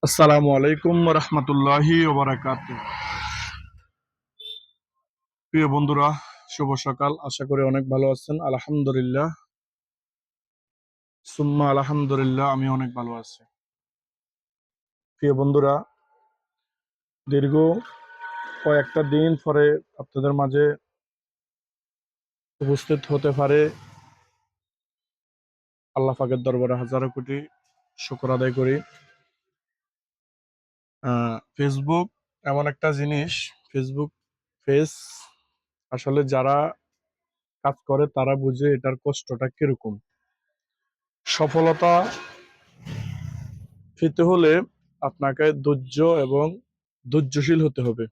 আসসালামু আলাইকুম রহমতুল্লাহি ওবারাকাতুহ। প্রিয় বন্ধুরা, শুভ সকাল। আশা করি অনেক ভালো আছেন। আলহামদুলিল্লাহ, সুম্মা আলহামদুলিল্লাহ, আমি অনেক ভালো আছি। প্রিয় বন্ধুরা, দীর্ঘ কয়েকটা দিন পরে আপনাদের মাঝে উপস্থিত হতে পারে আল্লাহ পাকের দরবারে হাজারো কোটি শুকর আদায় করি। ফেসবুক এমন একটা জিনিস, ফেসবুক পেজ আসলে যারা কাজ করে তারা বুঝে এটার কষ্টটা কিরকম। সফলতা পেতে হলে আপনাকে ধৈর্য এবং ধৈর্যশীল হতে হবে।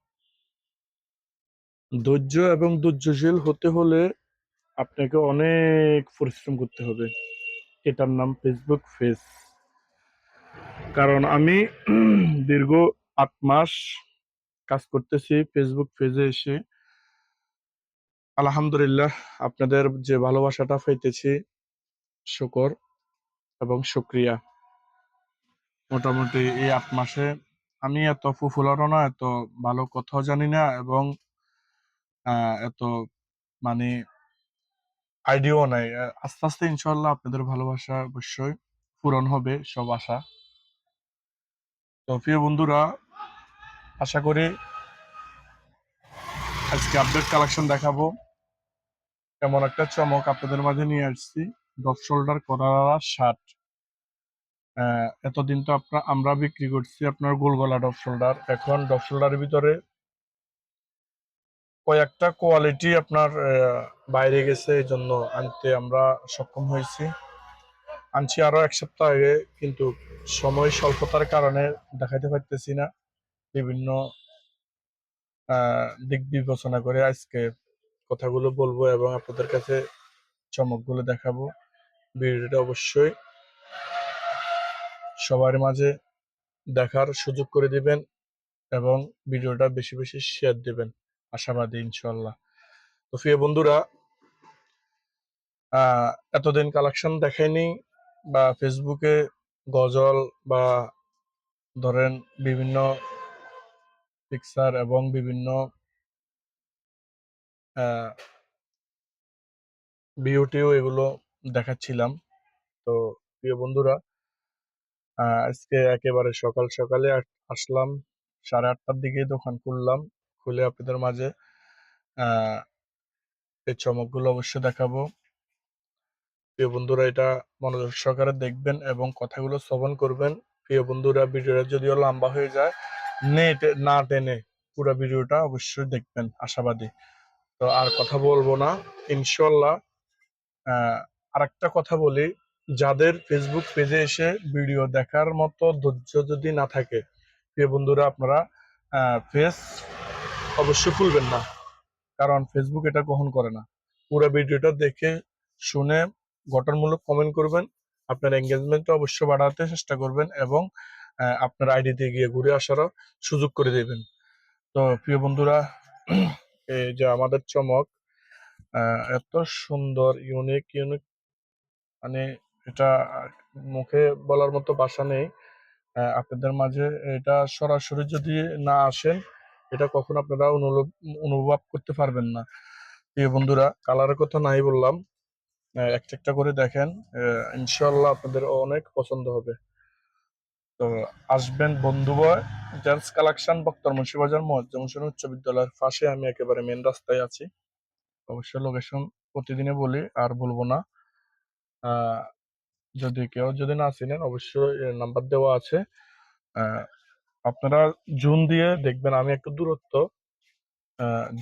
ধৈর্য এবং ধৈর্যশীল হতে হলে আপনাকে অনেক পরিশ্রম করতে হবে। এটার নাম ফেসবুক পেজ। কারণ আমি দীর্ঘ ৮ মাস কাজ করতেছি ফেসবুক পেজে এসে। আলহামদুলিল্লাহ, আপনাদের যে ভালোবাসাটা পাইতেছি, শুকর এবং শুক্রিয়া। মোটামুটি এই ৮ মাসে আমি এত পপুলারও না, এত ভালো কথাও জানি না, এবং এত মানে আইডিয়াও নাই। আস্তে আস্তে ইনশাল্লাহ আপনাদের ভালোবাসা অবশ্যই পূরণ হবে সব আশা। তো প্রিয় বন্ধুরা, আশা করি আজকে আপডেট কালেকশন দেখাবো। এমন একটা চমক আপনাদের মাঝে নিয়ে আসছি। ডপ শোল্ডার করারা শার্ট। এতদিন তো আমরা বিক্রি করছি আপনার গোল গলা ডপ শোল্ডার। এখন ডপ শোল্ডারের ভিতরে কয়েকটা কোয়ালিটি আপনার বাইরে গেছে, এই জন্য আনতে আমরা সক্ষম হয়েছি। আনছি আরো ১ সপ্তাহ আগে, কিন্তু সময় স্বল্পতার কারণে দেখাইতে পারতেছি না। বিভিন্ন দিক বিবেচনা করে আজকে কথাগুলো বলবো এবং আপনাদের কাছে চমকগুলো দেখাবো। ভিডিওটা অবশ্যই সবার মাঝে দেখার সুযোগ করে দিবেন এবং ভিডিওটা বেশি বেশি শেয়ার দিবেন, আশাবাদী ইনশাল্লাহ। তো প্রিয় বন্ধুরা, এতদিন কালেকশন দেখাইনি, বা ফেসবুকে গজল বা ধরেন বিভিন্ন পিকচার এবং বিভিন্ন বিউটিও এগুলো দেখাচ্ছিলাম। তো প্রিয় বন্ধুরা, আজকে একেবারে সকাল সকালে আসলাম। 8:30টার দিকে দোকান খুললাম। খুলে আপনাদের মাঝে আহ এই চমকগুলো অবশ্যই দেখাবো। প্রিয় বন্ধুরা, এটা মনোযোগ সহকারে দেখবেন এবং কথাগুলো শ্রবণ করবেন। প্রিয় বন্ধুরা, ভিডিওটা যদিও লম্বা হয়ে যায়, নেট না টেনে পুরো ভিডিওটা অবশ্যই দেখবেন, আশাবাদী। তো আর কথা বলবো না, ইনশাল্লাহ। আরেকটা কথা বলি, যাদের ফেসবুক পেজে এসে ভিডিও দেখার মতো ধৈর্য যদি না থাকে, প্রিয় বন্ধুরা, আপনারা পেজ অবশ্যই খুলবেন না। কারণ ফেসবুক এটা গ্রহণ করে না। পুরো ভিডিওটা দেখে শুনে গঠনমূলক কমেন্ট করবেন। আপনার এঙ্গেজমেন্টটা অবশ্যই বাড়াতে চেষ্টা করবেন এবং আপনার আইডিতে গিয়ে ঘুরে আসারও সুযোগ করে দেবেন। তো প্রিয় বন্ধুরা, এই যে আমাদের চমক, এত সুন্দর, ইউনিক ইউনিক, মানে এটা মুখে বলার মতো ভাষা নেই। আপনাদের মাঝে এটা সরাসরি যদি না আসেন, এটা কখনো আপনারা অনুভব করতে পারবেন না। প্রিয় বন্ধুরা, কালারের কথা নাই বললাম, একটা একটা করে দেখেন। ইনশাল্লাহ আপনাদের অনেক পছন্দ হবে। তো আসবেন বন্ধুবয় জেন্টস কালেকশন, বক্তর মুন্সিবাজার মুয়াজ্জম হোসেন উচ্চ বিদ্যালয়ের পাশে। আমি একেবারে মেন রাস্তায় আছি। অবশ্যই লোকেশন প্রতিদিনে বলি, আর বলবো না। আহ যদি না চিনেন, অবশ্যই নাম্বার দেওয়া আছে। আহ, আপনারা জুন দিয়ে দেখবেন, আমি একটু দূরত্ব,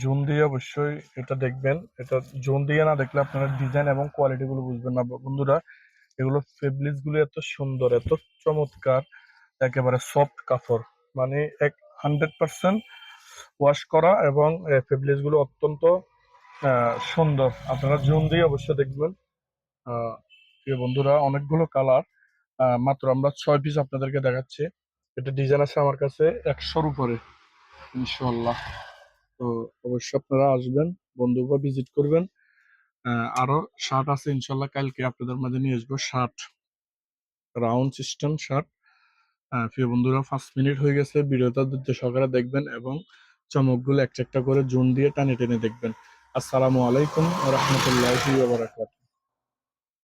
জুন দিয়ে অবশ্যই এটা দেখবেন। এটা জুন দিয়ে না দেখলে আপনারা ডিজাইন এবং কোয়ালিটি গুলো বুঝবেন না বন্ধুরা। এগুলো ফেব্রিক্স গুলো এত সুন্দর, এত চমৎকার, একেবারে সফট কাপড়, মানে 100% ওয়াশ করা, এবং ফেব্রিক্স গুলো অত্যন্ত সুন্দর। আপনারা জুন দিয়ে অবশ্যই দেখবেন। আহ, প্রিয় বন্ধুরা, অনেকগুলো কালার, মাত্র আমরা 6 পিস আপনাদেরকে দেখাচ্ছি। এটা ডিজাইন আছে আমার কাছে 100-র উপরে, ইনশাল্লাহ। তো অবশ্যই আপনারা আসবেন, বন্ধু বা ভিজিট করবেন। আরো শার্ট আছে ইনশাল্লাহ, কালকে আপনাদের মাঝে নিয়ে আসবো শার্ট, রাউন্ড সিস্টেম শার্ট। প্রিয় বন্ধুরা, 5 মিনিট হয়ে গেছে। ভিডিওটা ধৈর্য সহকারে দেখবেন এবং চমকগুলো একটা একটা করে জুম দিয়ে টানে টেনে দেখবেন। আসসালামু আলাইকুম ওয়া রাহমাতুল্লাহি ওয়া বারাকাতুহু।